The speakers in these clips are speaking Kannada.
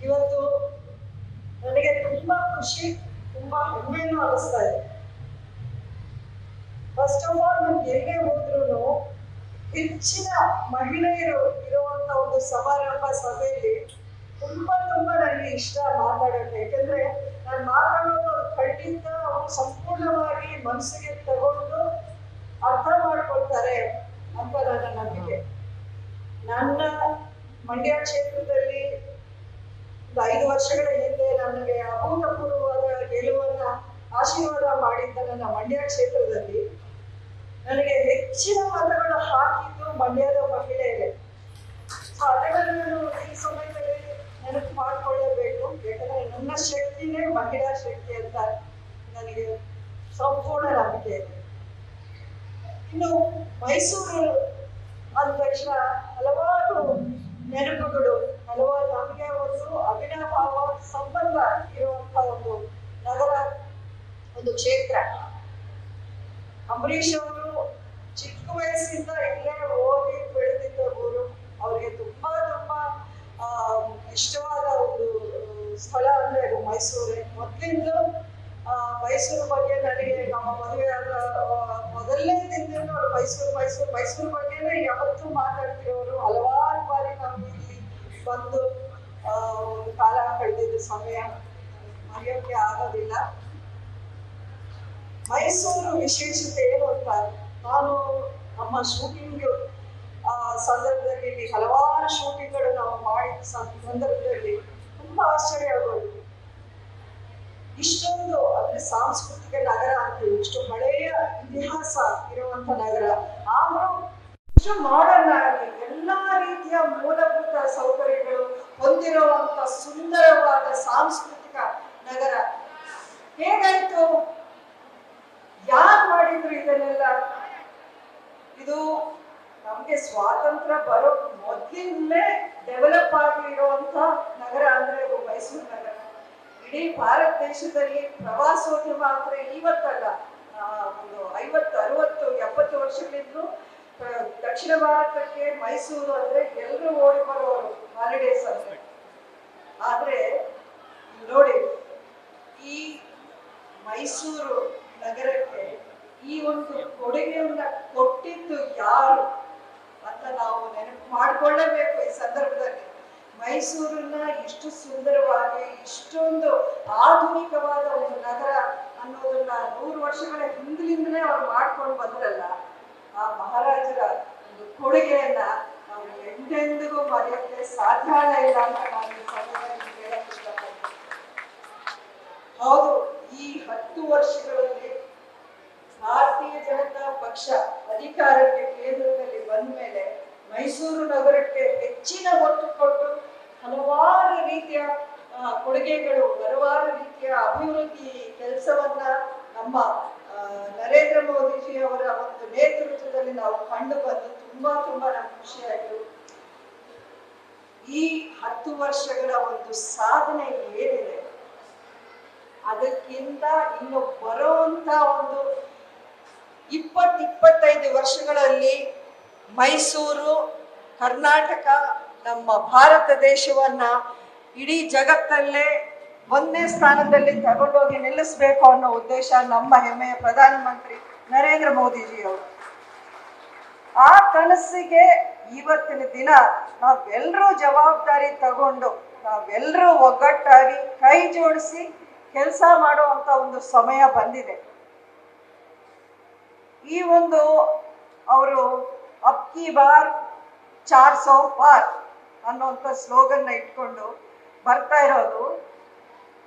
ಇವತ್ತು ನನಗೆ ತುಂಬಾ ಖುಷಿ, ತುಂಬಾ ಹೆಮ್ಮೆನೂ ಅನಿಸ್ತಾ ಇದೆ. ಫಸ್ಟ್ ಆಫ್ ಆಲ್ ನಮ್ಗೆ ಎಲ್ಲಿಗೆ ಹೋದ್ರು ಹೆಚ್ಚಿನ ಮಹಿಳೆಯರು ಇರುವಂತ ಒಂದು ಸಮಾರಂಭ ಸಭೆಯಲ್ಲಿ ತುಂಬಾ ನನಗೆ ಇಷ್ಟ ಮಾತಾಡೋಕೆ. ಯಾಕಂದ್ರೆ ನಾನು ಮಾತಾಡೋದು ಖಂಡಿತ ಅವರು ಸಂಪೂರ್ಣವಾಗಿ ಮನಸ್ಸಿಗೆ ತಗೊಂಡು ಅರ್ಥ ಮಾಡ್ಕೊಳ್ತಾರೆ ಅಂತ ನನ್ನ ನಂಬಿಕೆ. ನನ್ನ ಮಂಡ್ಯ ಕ್ಷೇತ್ರದಲ್ಲಿ 5 ವರ್ಷಗಳ ಹಿಂದೆ ನನಗೆ ಅಭೂತಪೂರ್ವವಾದ ಗೆಲುವನ್ನ ಆಶೀರ್ವಾದ ಮಾಡಿದ್ದ ನನ್ನ ಮಂಡ್ಯ ಕ್ಷೇತ್ರದಲ್ಲಿ ನನಗೆ ಹೆಚ್ಚಿನ ಮತಗಳು ಹಾಕಿದ್ದು ಮಂಡ್ಯದ ಮಹಿಳೆಯರೇ. ಅದನ್ನು ಈ ಸಮಯದಲ್ಲಿ ನೆನಪು ಮಾಡಿಕೊಳ್ಳಬೇಕು. ಯಾಕಂದ್ರೆ ನನ್ನ ಶಕ್ತಿನೇ ಮಹಿಳಾ ಶಕ್ತಿ ಅಂತ ನನಗೆ ಸಂಪೂರ್ಣ ನಂಬಿಕೆ ಇದೆ. ಇನ್ನು ಮೈಸೂರು ಅಂದ ತಕ್ಷಣ ಹಲವಾರು ನೆನಪುಗಳು, ಹಲವಾರು ನಮಗೆ ಒಂದು ಅವಿನಾಭಾವ ಸಂಬಂಧ ಇರುವಂತ ಒಂದು ನಗರ, ಒಂದು ಕ್ಷೇತ್ರ. ಅಂಬರೀಷ್ ಅವರು ಚಿಕ್ಕ ವಯಸ್ಸಿಂದ ಇಲ್ಲೇ ಓದಿ ಬೆಳೆದಿದ್ದ ಊರು. ಅವ್ರಿಗೆ ತುಂಬಾ ಇಷ್ಟವಾದ ಒಂದು ಸ್ಥಳ ಅಂದ್ರೆ ಅದು ಮೈಸೂರೇ. ಮೊದಲಿಂದ ಮೈಸೂರು ಬಗ್ಗೆ ನನಗೆ ನಮ್ಮ ಮದುವೆ ಆದ ಮೊದಲನೇ ದಿನದಿಂದ ಅವರು ಮೈಸೂರು ಬಗ್ಗೆನೇ ಯಾವತ್ತೂ ಮಾತಾಡ್ತಿರೋರು. ಹಲವಾರು ಬಾರಿ ನಾವು ಇಲ್ಲಿ ಬಂದು ಒಂದು ಕಾಲ ಕಳೆದಿದ್ದ ಸಮಯ ಮರೆಯೋಕೆ ಆಗೋದಿಲ್ಲ. ಮೈಸೂರು ವಿಶೇಷತೆ ಏನು ಅಂತ ನಾನು ನಮ್ಮ ಶೂಟಿಂಗ್ ಸಂದರ್ಭದಲ್ಲಿ ಹಲವಾರು ಶೂಟಿಂಗ್ಗಳು ನಾವು ಮಾಡಿದ ಸಂದರ್ಭದಲ್ಲಿ ತುಂಬಾ ಆಶ್ಚರ್ಯ ಆಗೋದು. ಇಷ್ಟೊಂದು ಅಂದ್ರೆ ಸಾಂಸ್ಕೃತಿಕ ನಗರ ಅಂತ, ಇಷ್ಟು ಹಳೆಯ ಇತಿಹಾಸ ಇರುವಂತ ನಗರ, ಆದ್ರೂ ಇಷ್ಟು ಮಾಡರ್ನ್ ಆಗಿ ಎಲ್ಲಾ ರೀತಿಯ ಮೂಲಭೂತ ಸೌಕರ್ಯಗಳು ಹೊಂದಿರುವಂತ ಸುಂದರವಾದ ಸಾಂಸ್ಕೃತಿಕ ನಗರ ಹೇಗಾಯ್ತು? ಯಾರು ಮಾಡಿದ್ರು ಇದನ್ನೆಲ್ಲ? ಇದು ನಮ್ಗೆ ಸ್ವಾತಂತ್ರ್ಯ ಬರೋ ಮೊದಲಿಂದಲೇ ಡೆವಲಪ್ ಆಗಿರುವಂತ ನಗರ ಅಂದ್ರೆ ಅದು ಮೈಸೂರು ನಗರ. ಇಡೀ ಭಾರತ ದೇಶದಲ್ಲಿ ಪ್ರವಾಸೋದ್ಯಮ ಅಂದ್ರೆ ಇವತ್ತಲ್ಲ, ಒಂದು 50, 60, 70 ವರ್ಷಗಳಿಂದ ದಕ್ಷಿಣ ಭಾರತಕ್ಕೆ ಮೈಸೂರು ಅಂದ್ರೆ ಎಲ್ಲರೂ ಓಡಿ ಬರುವವರು ಹಾಲಿಡೇಸ್ ಅಂದ್ರೆ. ಆದ್ರೆ ನೋಡಿ, ಈ ಮೈಸೂರು ನಗರಕ್ಕೆ ಈ ಒಂದು ಕೊಡುಗೆಯನ್ನ ಕೊಟ್ಟಿದ್ದು ಯಾರು ಅಂತ ನಾವು ನೆನಪು ಮಾಡಿಕೊಳ್ಳಬೇಕು ಈ ಸಂದರ್ಭದಲ್ಲಿ. ಮೈಸೂರನ್ನ ಇಷ್ಟು ಸುಂದರವಾಗಿ, ಇಷ್ಟೊಂದು ಆಧುನಿಕವಾದ ಒಂದು ನಗರ ಅನ್ನೋದನ್ನ 100 ವರ್ಷಗಳ ಹಿಂದಿನಿಂದಲೇ ಅವ್ರು ಮಾಡ್ಕೊಂಡು ಬಂದ್ರಲ್ಲ, ಆ ಮಹಾರಾಜರ ಒಂದು ಕೊಡುಗೆಯನ್ನ ನಾವು ಎಂದೆಂದಿಗೂ ಮರೆಯೋಕ್ಕೆ ಸಾಧ್ಯನೇ ಇಲ್ಲ ಅಂತ ನಾನು ಈ ಸಮಯದಲ್ಲಿ ಹೇಳಕ್ ಇಷ್ಟಪಡ್ತೀನಿ. ಹೌದು, ಈ 10 ವರ್ಷಗಳಲ್ಲಿ ಭಾರತೀಯ ಜನತಾ ಪಕ್ಷ ಅಧಿಕಾರಕ್ಕೆ ಕೇಂದ್ರದಲ್ಲಿ ಬಂದ ಮೇಲೆ ಮೈಸೂರು ನಗರಕ್ಕೆ ಹೆಚ್ಚಿನ ಒತ್ತು ಕೊಟ್ಟು ಹಲವಾರು ರೀತಿಯ ಕೊಡುಗೆಗಳು, ಹಲವಾರು ರೀತಿಯ ಅಭಿವೃದ್ಧಿ ಕೆಲಸವನ್ನ ನಮ್ಮ ನರೇಂದ್ರ ಮೋದಿಜಿ ಅವರ ಒಂದು ನೇತೃತ್ವದಲ್ಲಿ ನಾವು ಕಂಡು ಬಂದು ತುಂಬಾ ನಮ್ಗೆ ಖುಷಿ ಆಯ್ತು. ಈ 10 ವರ್ಷಗಳ ಒಂದು ಸಾಧನೆ ಏನಿದೆ, ಅದಕ್ಕಿಂತ ಇನ್ನು ಬರುವಂತ ಒಂದು 20-25 ವರ್ಷಗಳಲ್ಲಿ ಮೈಸೂರು, ಕರ್ನಾಟಕ, ನಮ್ಮ ಭಾರತ ದೇಶವನ್ನ ಇಡೀ ಜಗತ್ತಲ್ಲೇ 1ನೇ ಸ್ಥಾನದಲ್ಲಿ ತಗೊಂಡೋಗಿ ನಿಲ್ಲಿಸಬೇಕು ಅನ್ನೋ ಉದ್ದೇಶ ನಮ್ಮ ಹೆಮ್ಮೆಯ ಪ್ರಧಾನಮಂತ್ರಿ ನರೇಂದ್ರ ಮೋದಿಜಿ ಅವರು. ಆ ಕನಸಿಗೆ ಇವತ್ತಿನ ದಿನ ನಾವೆಲ್ಲರೂ ಜವಾಬ್ದಾರಿ ತಗೊಂಡು, ನಾವೆಲ್ಲರೂ ಒಗ್ಗಟ್ಟಾಗಿ ಕೈ ಜೋಡಿಸಿ ಕೆಲಸ ಮಾಡುವಂತ ಒಂದು ಸಮಯ ಬಂದಿದೆ. ಈ ಒಂದು ಅವರು ಅಬ್ ಕಿ ಬಾರ್ 400 ಪಾರ್ ಅನ್ನುವಂಥ ಸ್ಲೋಗನ್ನ ಇಟ್ಕೊಂಡು ಬರ್ತಾ ಇರೋದು.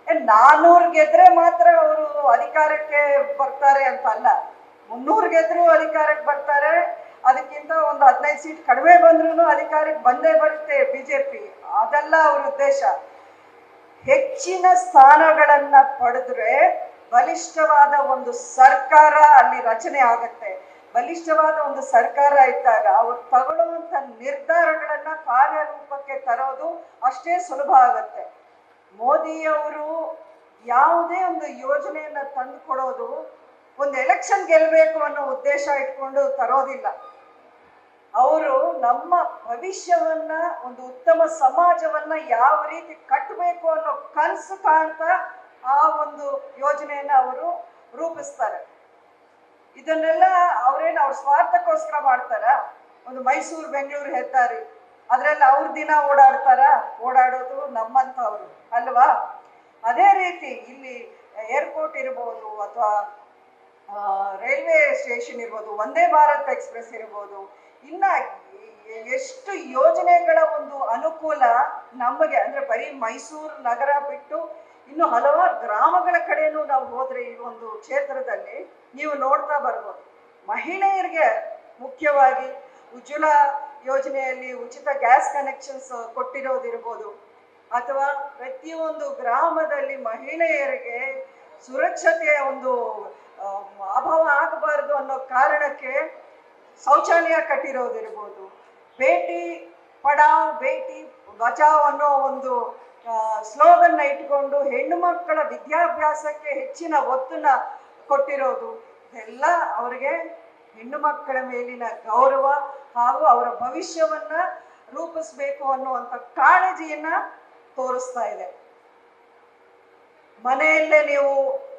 400 ಗೆದ್ರೆ ಮಾತ್ರ ಅವರು ಅಧಿಕಾರಕ್ಕೆ ಬರ್ತಾರೆ ಅಂತ ಅಲ್ಲ, 300 ಗೆದ್ರು ಅಧಿಕಾರಕ್ಕೆ ಬರ್ತಾರೆ. ಅದಕ್ಕಿಂತ ಒಂದು 15 ಸೀಟ್ ಕಡಿಮೆ ಬಂದ್ರೂ ಅಧಿಕಾರಕ್ಕೆ ಬಂದೇ ಬರುತ್ತೆ ಬಿಜೆಪಿ. ಅದೆಲ್ಲ ಅವ್ರ ಉದ್ದೇಶ. ಹೆಚ್ಚಿನ ಸ್ಥಾನಗಳನ್ನ ಪಡೆದ್ರೆ ಬಲಿಷ್ಠವಾದ ಒಂದು ಸರ್ಕಾರ ಅಲ್ಲಿ ರಚನೆ ಆಗತ್ತೆ. ಬಲಿಷ್ಠವಾದ ಒಂದು ಸರ್ಕಾರ ಇದ್ದಾಗ ಅವ್ರು ತಗೊಳ್ಳುವಂತ ನಿರ್ಧಾರಗಳನ್ನ ಕಾರ್ಯರೂಪಕ್ಕೆ ತರೋದು ಅಷ್ಟೇ ಸುಲಭ ಆಗತ್ತೆ. ಮೋದಿಯವರು ಯಾವುದೇ ಒಂದು ಯೋಜನೆಯನ್ನ ತಂದು ಕೊಡೋದು ಒಂದು ಎಲೆಕ್ಷನ್ ಗೆಲ್ಲಬೇಕು ಅನ್ನೋ ಉದ್ದೇಶ ಇಟ್ಕೊಂಡು ತರೋದಿಲ್ಲ. ಅವರು ನಮ್ಮ ಭವಿಷ್ಯವನ್ನ, ಒಂದು ಉತ್ತಮ ಸಮಾಜವನ್ನ ಯಾವ ರೀತಿ ಕಟ್ಟಬೇಕು ಅನ್ನೋ ಕನಸು ಕಾಣ್ತಾ ಆ ಒಂದು ಯೋಜನೆಯನ್ನ ಅವರು ರೂಪಿಸ್ತಾರೆ. ಇದನ್ನೆಲ್ಲ ಅವ್ರ ಸ್ವಾರ್ಥಕ್ಕೋಸ್ಕರ ಮಾಡ್ತಾರ? ಒಂದು ಮೈಸೂರು ಬೆಂಗಳೂರು ಹೆದ್ದಾರಿ ಅದ್ರಲ್ಲಿ ಅವ್ರ ದಿನ ಓಡಾಡೋದು ನಮ್ಮಂಥವ್ರು ಅಲ್ವಾ? ಅದೇ ರೀತಿ ಇಲ್ಲಿ ಏರ್ಪೋರ್ಟ್ ಇರ್ಬೋದು, ಅಥವಾ ರೈಲ್ವೆ ಸ್ಟೇಷನ್ ಇರ್ಬೋದು, ವಂದೇ ಭಾರತ್ ಎಕ್ಸ್ಪ್ರೆಸ್ ಇರ್ಬೋದು, ಇನ್ನ ಎಷ್ಟು ಯೋಜನೆಗಳ ಒಂದು ಅನುಕೂಲ ನಮಗೆ, ಅಂದ್ರೆ ಬರೀ ಮೈಸೂರು ನಗರ ಬಿಟ್ಟು ಇನ್ನು ಹಲವಾರು ಗ್ರಾಮಗಳ ಕಡೆನೂ ನಾವು ಹೋದ್ರೆ ಈ ಒಂದು ಕ್ಷೇತ್ರದಲ್ಲಿ ನೀವು ನೋಡ್ತಾ ಬರ್ಬೋದು. ಮಹಿಳೆಯರಿಗೆ ಮುಖ್ಯವಾಗಿ ಉಜ್ವಲ ಯೋಜನೆಯಲ್ಲಿ ಉಚಿತ ಗ್ಯಾಸ್ ಕನೆಕ್ಷನ್ಸ್ ಕೊಟ್ಟಿರೋದಿರ್ಬೋದು, ಅಥವಾ ಪ್ರತಿಯೊಂದು ಗ್ರಾಮದಲ್ಲಿ ಮಹಿಳೆಯರಿಗೆ ಸುರಕ್ಷತೆಯ ಒಂದು ಅಭಾವ ಆಗಬಾರದು ಅನ್ನೋ ಕಾರಣಕ್ಕೆ ಶೌಚಾಲಯ ಕಟ್ಟಿರೋದಿರ್ಬೋದು, ಬೇಟಿ ಪಡಾವ್ ಬೇಟಿ ಬಚಾವ್ ಅನ್ನೋ ಒಂದು ಸ್ಲೋಗನ್ನ ಇಟ್ಕೊಂಡು ಹೆಣ್ಣು ಮಕ್ಕಳ ವಿದ್ಯಾಭ್ಯಾಸಕ್ಕೆ ಹೆಚ್ಚಿನ ಒತ್ತನ್ನ ಕೊಟ್ಟಿರೋದು, ಇದೆಲ್ಲ ಅವರಿಗೆ ಹೆಣ್ಣು ಮಕ್ಕಳ ಮೇಲಿನ ಗೌರವ ಹಾಗೂ ಅವರ ಭವಿಷ್ಯವನ್ನ ರೂಪಿಸ್ಬೇಕು ಅನ್ನುವಂಥ ಕಾಳಜಿಯನ್ನ ತೋರಿಸ್ತಾ ಇದೆ. ಮನೆಯಲ್ಲೇ ನೀವು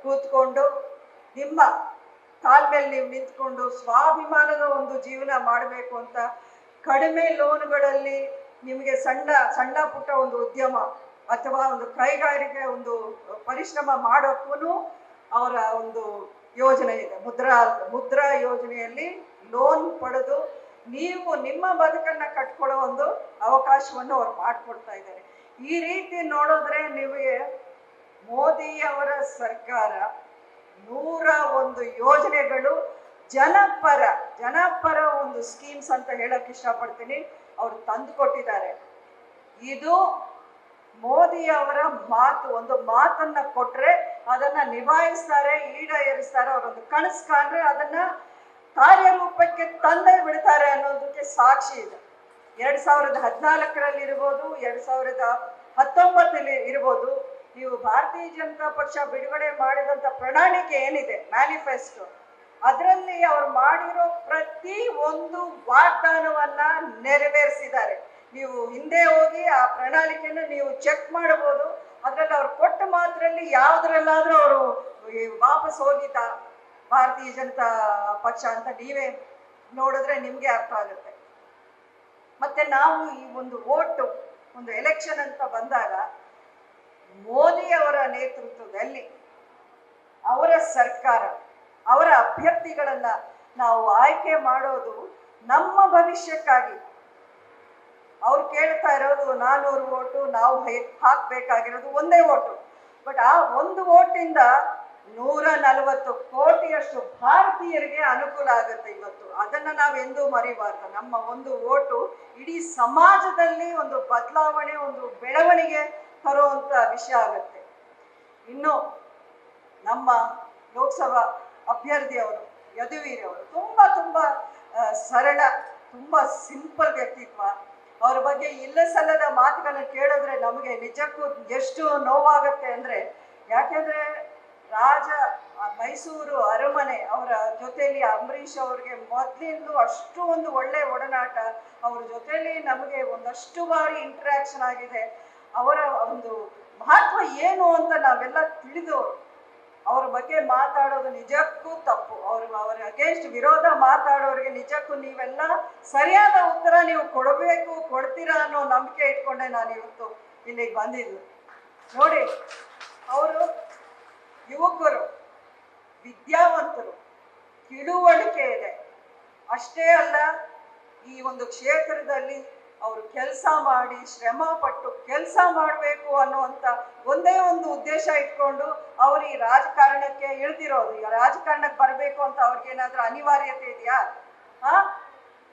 ಕೂತ್ಕೊಂಡು ನಿಮ್ಮ ಕಾಲ ಮೇಲೆ ನೀವು ನಿಂತ್ಕೊಂಡು ಸ್ವಾಭಿಮಾನದ ಒಂದು ಜೀವನ ಮಾಡಬೇಕು ಅಂತ ಕಡಿಮೆ ಲೋನ್ಗಳಲ್ಲಿ ನಿಮಗೆ ಸಣ್ಣ ಪುಟ್ಟ ಒಂದು ಉದ್ಯಮ ಅಥವಾ ಒಂದು ಕೈಗಾರಿಕೆ ಒಂದು ಪರಿಶ್ರಮ ಮಾಡೋಕ್ಕೂ ಅವರ ಒಂದು ಯೋಜನೆ ಇದೆ. ಮುದ್ರಾ ಯೋಜನೆಯಲ್ಲಿ ಲೋನ್ ಪಡೆದು ನೀವು ನಿಮ್ಮ ಬದುಕನ್ನ ಕಟ್ಕೊಳ್ಳೋ ಒಂದು ಅವಕಾಶವನ್ನು ಅವ್ರು ಮಾಡಿಕೊಡ್ತಾ ಇದ್ದಾರೆ. ಈ ರೀತಿ ನೋಡಿದ್ರೆ ನಿಮಗೆ ಮೋದಿ ಅವರ ಸರ್ಕಾರ 101 ಯೋಜನೆಗಳು ಜನಪರ ಒಂದು ಸ್ಕೀಮ್ಸ್ ಅಂತ ಹೇಳಕ್ ಇಷ್ಟಪಡ್ತೀನಿ, ಅವ್ರು ತಂದು ಕೊಟ್ಟಿದ್ದಾರೆ. ಇದು ಮೋದಿ ಅವರ ಮಾತು. ಒಂದು ಮಾತನ್ನ ಕೊಟ್ರೆ ಅದನ್ನ ನಿಭಾಯಿಸ್ತಾರೆ, ಈಡೇರಿಸ್ತಾರೆ. ಅವರೊಂದು ಕನಸು ಕಾಣ್ರೆ ಅದನ್ನ ಕಾರ್ಯರೂಪಕ್ಕೆ ತಂದೇ ಬಿಡ್ತಾರೆ ಅನ್ನೋದಕ್ಕೆ ಸಾಕ್ಷಿ ಇದೆ. 2014ರಲ್ಲಿ ಇರ್ಬೋದು, 2019 ಇರ್ಬೋದು, ನೀವು ಭಾರತೀಯ ಜನತಾ ಪಕ್ಷ ಬಿಡುಗಡೆ ಮಾಡಿದಂತ ಪ್ರಣಾಳಿಕೆ ಏನಿದೆ, ಮ್ಯಾನಿಫೆಸ್ಟೋ, ಅದರಲ್ಲಿ ಅವ್ರು ಮಾಡಿರೋ ಪ್ರತಿ ಒಂದು ವಾಗ್ದಾನವನ್ನ ನೆರವೇರಿಸಿದ್ದಾರೆ. ನೀವು ಹಿಂದೆ ಹೋಗಿ ಆ ಪ್ರಣಾಳಿಕೆಯನ್ನು ನೀವು ಚೆಕ್ ಮಾಡಬಹುದು. ಅದ್ರಲ್ಲಿ ಅವ್ರು ಕೊಟ್ಟ ಮಾತ್ರಲ್ಲಿ ಯಾವ್ದ್ರಲ್ಲಾದ್ರೂ ಅವರು ವಾಪಸ್ ಹೋಗಿದ್ದ ಭಾರತೀಯ ಜನತಾ ಪಕ್ಷ ಅಂತ ನೀವೇ ನೋಡಿದ್ರೆ ನಿಮ್ಗೆ ಅರ್ಥ ಆಗುತ್ತೆ. ಮತ್ತೆ ನಾವು ಈ ಒಂದು ಒಂದು ಎಲೆಕ್ಷನ್ ಅಂತ ಬಂದಾಗ ಮೋದಿ ಅವರ ನೇತೃತ್ವದಲ್ಲಿ ಅವರ ಸರ್ಕಾರ, ಅವರ ಅಭ್ಯರ್ಥಿಗಳನ್ನ ನಾವು ಆಯ್ಕೆ ಮಾಡೋದು ನಮ್ಮ ಭವಿಷ್ಯಕ್ಕಾಗಿ. ಅವ್ರು ಕೇಳ್ತಾ ಇರೋದು 400 ವೋಟು, ನಾವು ಹಾಕ್ಬೇಕಾಗಿರೋದು ಒಂದೇ ವೋಟು. ಬಟ್ ಆ ಒಂದು ವೋಟಿಂದ 140 ಕೋಟಿಯಷ್ಟು ಭಾರತೀಯರಿಗೆ ಅನುಕೂಲ ಆಗುತ್ತೆ ಇವತ್ತು. ಅದನ್ನ ನಾವೆಂದೂ ಮರಿಬಾರ್ದು. ನಮ್ಮ ಒಂದು ವೋಟು ಇಡೀ ಸಮಾಜದಲ್ಲಿ ಒಂದು ಬದಲಾವಣೆ, ಒಂದು ಬೆಳವಣಿಗೆ ತರುವಂತ ವಿಷಯ ಆಗುತ್ತೆ. ಇನ್ನು ನಮ್ಮ ಲೋಕಸಭಾ ಅಭ್ಯರ್ಥಿಯವರು ಯದುವೀರ್ ಅವರು ತುಂಬಾ ಸರಳ, ತುಂಬಾ ಸಿಂಪಲ್ ವ್ಯಕ್ತಿತ್ವ. ಅವ್ರ ಬಗ್ಗೆ ಇಲ್ಲ ಸಲ್ಲದ ಮಾತುಗಳನ್ನ ಕೇಳಿದ್ರೆ ನಮಗೆ ನಿಜಕ್ಕೂ ಎಷ್ಟು ನೋವಾಗುತ್ತೆ ಅಂದ್ರೆ, ಯಾಕೆಂದ್ರೆ ಮೈಸೂರು ಅರಮನೆ ಅವರ ಜೊತೆಲಿ ಅಂಬರೀಷ್ ಅವ್ರಿಗೆ ಮೊದಲಿಂದ ಅಷ್ಟು ಒಂದು ಒಳ್ಳೆ ಒಡನಾಟ, ಅವ್ರ ಜೊತೆಲಿ ನಮಗೆ ಒಂದಷ್ಟು ಬಾರಿ ಇಂಟ್ರಾಕ್ಷನ್ ಆಗಿದೆ. ಅವರ ಒಂದು ಮಹತ್ವ ಏನು ಅಂತ ನಾವೆಲ್ಲ ತಿಳಿದವರು. ಅವ್ರ ಬಗ್ಗೆ ಮಾತಾಡೋದು ನಿಜಕ್ಕೂ ತಪ್ಪು. ಅವರ ಅಗೇನ್ಸ್ಟ್ ವಿರೋಧ ಮಾತಾಡೋರಿಗೆ ನಿಜಕ್ಕೂ ನೀವೆಲ್ಲ ಸರಿಯಾದ ಉತ್ತರ ನೀವು ಕೊಡ್ತೀರಾ ಅನ್ನೋ ನಂಬಿಕೆ ಇಟ್ಕೊಂಡೆ ನಾನು ಇವತ್ತು ಇಲ್ಲಿಗೆ ಬಂದಿದ್ದು. ನೋಡಿ, ಅವರು ಯುವಕರು, ವಿದ್ಯಾವಂತರು, ತಿಳುವಳಿಕೆ ಇದೆ. ಅಷ್ಟೇ ಅಲ್ಲ, ಈ ಒಂದು ಕ್ಷೇತ್ರದಲ್ಲಿ ಅವರು ಕೆಲಸ ಮಾಡಿ ಶ್ರಮ ಪಟ್ಟು ಕೆಲಸ ಮಾಡಬೇಕು ಅನ್ನುವಂಥ ಒಂದೇ ಒಂದು ಉದ್ದೇಶ ಇಟ್ಕೊಂಡು ಅವ್ರು ಈ ರಾಜಕಾರಣಕ್ಕೆ ಇಳ್ದಿರೋದು. ಈ ರಾಜಕಾರಣಕ್ಕೆ ಬರಬೇಕು ಅಂತ ಅವ್ರಿಗೇನಾದ್ರೂ ಅನಿವಾರ್ಯತೆ ಇದೆಯಾ?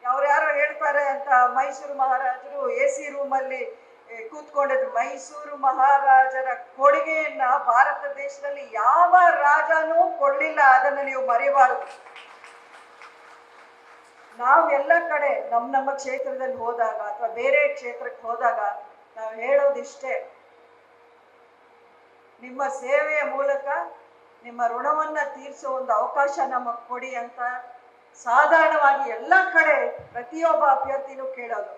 ಅವ್ರು ಯಾರೋ ಹೇಳ್ತಾರೆ ಅಂತ ಮೈಸೂರು ಮಹಾರಾಜರು AC ರೂಮಲ್ಲಿ ಕೂತ್ಕೊಂಡಿದ್ರು. ಮೈಸೂರು ಮಹಾರಾಜರ ಕೊಡುಗೆಯನ್ನ ಭಾರತ ದೇಶದಲ್ಲಿ ಯಾವ ರಾಜನೂ ಕೊಡ್ಲಿಲ್ಲ. ಅದನ್ನ ನೀವು ಮರಿಬಾರದು. ನಾವೆಲ್ಲ ಕಡೆ ನಮ್ಮ ಕ್ಷೇತ್ರದಲ್ಲಿ ಹೋದಾಗ ಅಥವಾ ಬೇರೆ ಕ್ಷೇತ್ರಕ್ಕೆ ಹೋದಾಗ ನಾವು ಹೇಳೋದಿಷ್ಟೇ, ನಿಮ್ಮ ಸೇವೆಯ ಮೂಲಕ ನಿಮ್ಮ ಋಣವನ್ನ ತೀರಿಸೋ ಒಂದು ಅವಕಾಶ ನಮಗೆ ಕೊಡಿ ಅಂತ ಸಾಧಾರಣವಾಗಿ ಎಲ್ಲ ಕಡೆ ಪ್ರತಿಯೊಬ್ಬ ಅಭ್ಯರ್ಥಿನೂ ಕೇಳೋದು.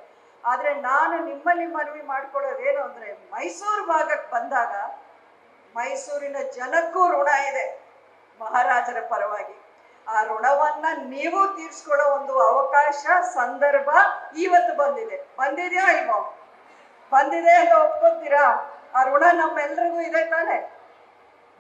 ಆದರೆ ನಾನು ನಿಮ್ಮಲ್ಲಿ ಮನವಿ ಮಾಡ್ಕೊಳ್ಳೋದೇನು ಅಂದರೆ, ಮೈಸೂರು ಭಾಗಕ್ಕೆ ಬಂದಾಗ ಮೈಸೂರಿನ ಜನಕ್ಕೂ ಋಣ ಇದೆ ಮಹಾರಾಜರ ಪರವಾಗಿ. ಆ ಋಣವನ್ನ ನೀವು ತೀರ್ಸ್ಕೊಳ್ಳೋ ಒಂದು ಅವಕಾಶ, ಸಂದರ್ಭ ಇವತ್ತು ಬಂದಿದೆಯಾ ಇಲ್ವೋ? ಬಂದಿದೆ ಅಂತ ಒಪ್ಕೊತೀರಾ? ಆ ಋಣ ನಮ್ಮೆಲ್ರಿಗೂ ಇದೆ ತಾನೆ.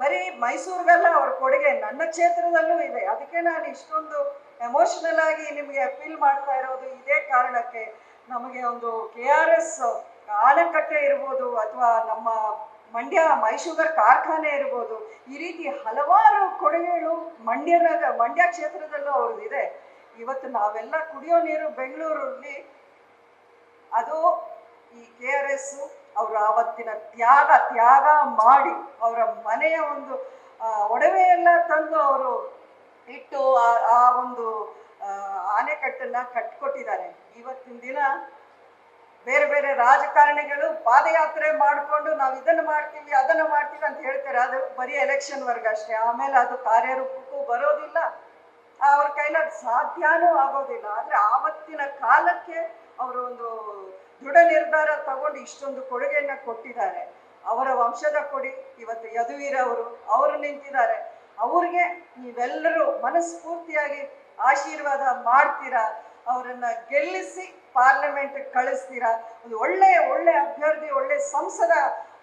ಬರೀ ಮೈಸೂರಿಗೆಲ್ಲ ಅವ್ರ ಕೊಡುಗೆ ನನ್ನ ಕ್ಷೇತ್ರದಲ್ಲೂ ಇದೆ. ಅದಕ್ಕೆ ನಾನು ಇಷ್ಟೊಂದು ಎಮೋಷನಲ್ ಆಗಿ ನಿಮಗೆ ಅಪೀಲ್ ಮಾಡ್ತಾ ಇರೋದು ಇದೇ ಕಾರಣಕ್ಕೆ. ನಮಗೆ ಒಂದು KRS ಆಣೆಕಟ್ಟೆ ಇರ್ಬೋದು, ಅಥವಾ ನಮ್ಮ ಮಂಡ್ಯ ಮೈಶುಗರ್ ಕಾರ್ಖಾನೆ ಇರ್ಬೋದು, ಈ ರೀತಿ ಹಲವಾರು ಕೊಡುಗೆಗಳು ಮಂಡ್ಯ ಕ್ಷೇತ್ರದಲ್ಲೂ ಅವ್ರದ್ದಿದೆ. ಇವತ್ತು ನಾವೆಲ್ಲ ಕುಡಿಯೋ ನೀರು ಬೆಂಗಳೂರಲ್ಲಿ, ಅದು ಈ KRS ಅವರು ಆವತ್ತಿನ ತ್ಯಾಗ ಮಾಡಿ ಅವರ ಮನೆಯ ಒಂದು ಒಡವೆ ಎಲ್ಲ ತಂದು ಅವರು ಇಟ್ಟು ಆ ಒಂದು ಆಣೆಕಟ್ಟನ್ನ ಕಟ್ಕೊಟ್ಟಿದ್ದಾರೆ. ಇವತ್ತಿನ ದಿನ ಬೇರೆ ಬೇರೆ ರಾಜಕಾರಣಿಗಳು ಪಾದಯಾತ್ರೆ ಮಾಡಿಕೊಂಡು ನಾವು ಇದನ್ನು ಮಾಡ್ತೀವಿ ಅದನ್ನು ಮಾಡ್ತೀವಿ ಅಂತ ಹೇಳ್ತಾರೆ. ಅದು ಬರೀ ಎಲೆಕ್ಷನ್ ವರ್ಗ ಅಷ್ಟೇ. ಆಮೇಲೆ ಅದು ಕಾರ್ಯರೂಪಕ್ಕೂ ಬರೋದಿಲ್ಲ, ಅವ್ರ ಕೈಲಾಗ ಸಾಧ್ಯನೂ ಆಗೋದಿಲ್ಲ. ಆದರೆ ಆವತ್ತಿನ ಕಾಲಕ್ಕೆ ಅವರು ಒಂದು ದೃಢ ನಿರ್ಧಾರ ತಗೊಂಡು ಇಷ್ಟೊಂದು ಕೊಡುಗೆಯನ್ನು ಕೊಟ್ಟಿದ್ದಾರೆ. ಅವರ ವಂಶದ ಕೊಡಿ ಇವತ್ತು ಯದುವೀರ ಅವರು ನಿಂತಿದ್ದಾರೆ. ಅವ್ರಿಗೆ ನೀವೆಲ್ಲರೂ ಮನಸ್ಫೂರ್ತಿಯಾಗಿ ಆಶೀರ್ವಾದ ಮಾಡ್ತೀರಾ, ಅವರನ್ನ ಗೆಲ್ಲಿಸಿ ಪಾರ್ಲಿಮೆಂಟ್ ಕಳಿಸ್ತೀರಾ. ಒಂದು ಒಳ್ಳೆ ಅಭ್ಯರ್ಥಿ, ಒಳ್ಳೆ ಸಂಸದ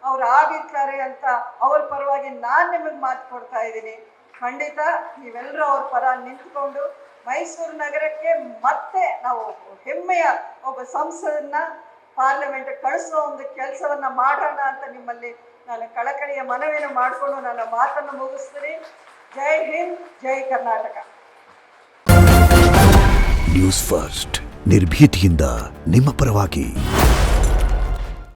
ಅವ್ರು ಆಗಿರ್ತಾರೆ ಅಂತ ಅವ್ರ ಪರವಾಗಿ ನಾನು ನಿಮಗೆ ಮಾತು ಕೊಡ್ತಾ ಇದ್ದೀನಿ. ಖಂಡಿತ ನೀವೆಲ್ಲರೂ ಅವ್ರ ಪರ ನಿಂತ್ಕೊಂಡು ಮೈಸೂರು ನಗರಕ್ಕೆ ಮತ್ತೆ ನಾವು ಹೆಮ್ಮೆಯ ಒಬ್ಬ ಸಂಸದನ್ನ ಪಾರ್ಲಿಮೆಂಟ್ ಕಳಿಸೋ ಒಂದು ಕೆಲಸವನ್ನ ಮಾಡೋಣ ಅಂತ ನಿಮ್ಮಲ್ಲಿ ನಾನು ಕಳಕಳಿಯ ಮನವಿಯನ್ನು ಮಾಡಿಕೊಂಡು ನನ್ನ ಮಾತನ್ನು ಮುಗಿಸ್ತೀನಿ. ಜೈ ಹಿಂದ್, ಜೈ ಕರ್ನಾಟಕ. ನ್ಯೂಸ್ ಫಸ್ಟ್, ನಿರ್ಭೀತಿಯಿಂದ ನಿಮ್ಮ ಪರವಾಗಿ.